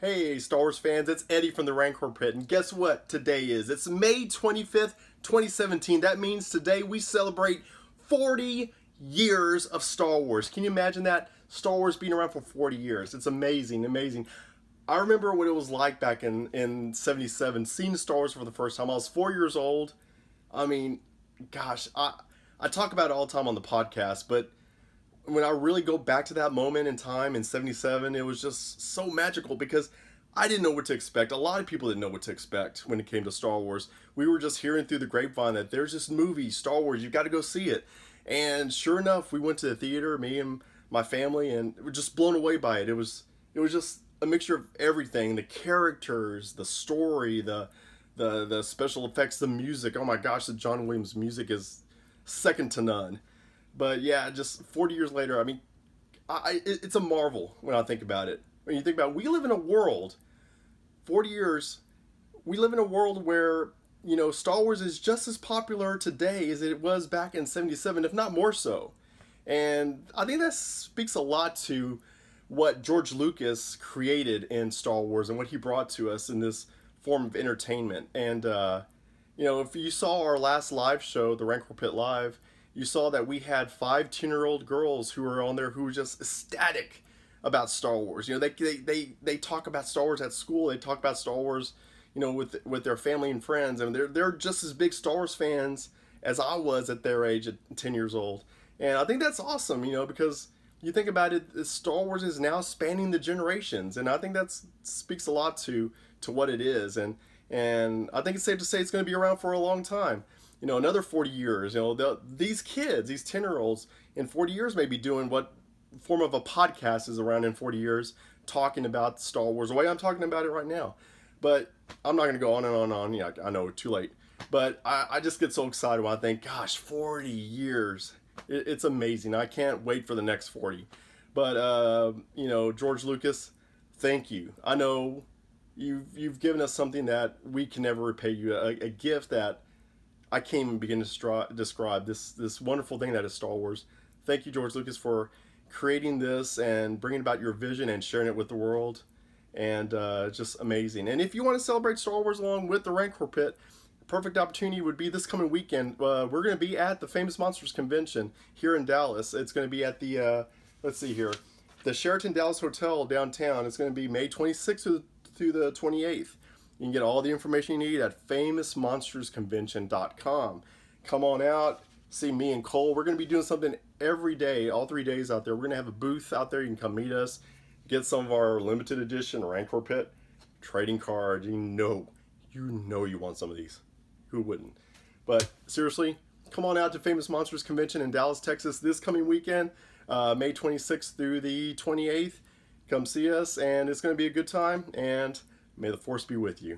Hey, Star Wars fans, it's Eddie from the Rantcor Pit, and guess what today is? It's May 25th, 2017. That means today we celebrate 40 years of Star Wars. Can you imagine that? Star Wars being around for 40 years. It's amazing, amazing. I remember what it was like back in 77, seeing Star Wars for the first time. I was 4 years old. I mean, gosh, I talk about it all the time on the podcast, but when I really go back to that moment in time in 77, it was just so magical because I didn't know what to expect. A lot of people didn't know what to expect when it came to Star Wars. We were just hearing through the grapevine that there's this movie, Star Wars, you've got to go see it. And sure enough, we went to the theater, me and my family, and we were just blown away by it. It was just a mixture of everything, the characters, the story, the special effects, the music. Oh my gosh, the John Williams music is second to none. But yeah, just 40 years later, I mean, it's a marvel when I think about it. When you think about it, we live in a world, 40 years, we live in a world where, Star Wars is just as popular today as it was back in 77, if not more so. And I think that speaks a lot to what George Lucas created in Star Wars and what he brought to us in this form of entertainment. And, if you saw our last live show, the Rantcor Pit Live, you saw that we had 5 10-year-old girls who were on there who were just ecstatic about Star Wars. They talk about Star Wars at school. They talk about Star Wars, with their family and friends. I mean, they're just as big Star Wars fans as I was at their age at 10 years old. And I think that's awesome, because you think about it, Star Wars is now spanning the generations, and I think that speaks a lot to what it is. And I think it's safe to say it's going to be around for a long time. Another 40 years, these kids, these 10-year-olds in 40 years may be doing what form of a podcast is around in 40 years, talking about Star Wars the way I'm talking about it right now. But I'm not going to go on and on and on. Yeah, I know, too late. But I just get so excited when I think, gosh, 40 years. It's amazing. I can't wait for the next 40. But, George Lucas, thank you. I know you've given us something that we can never repay you, a gift that I can't even begin to describe this wonderful thing that is Star Wars. Thank you, George Lucas, for creating this and bringing about your vision and sharing it with the world. And just amazing. And if you want to celebrate Star Wars along with the Rantcor Pit, perfect opportunity would be this coming weekend. We're going to be at the Famous Monsters Convention here in Dallas. It's going to be at the, the Sheraton Dallas Hotel downtown. It's going to be May 26th through the 28th. You can get all the information you need at famousmonstersconvention.com. Come on out, see me and Cole. We're going to be doing something every day, all 3 days out there. We're going to have a booth out there. You can come meet us, get some of our limited edition Rantcor Pit trading cards. You know you want some of these. Who wouldn't? But seriously, come on out to Famous Monsters Convention in Dallas, Texas this coming weekend, May 26th through the 28th. Come see us, and it's going to be a good time, and may the Force be with you.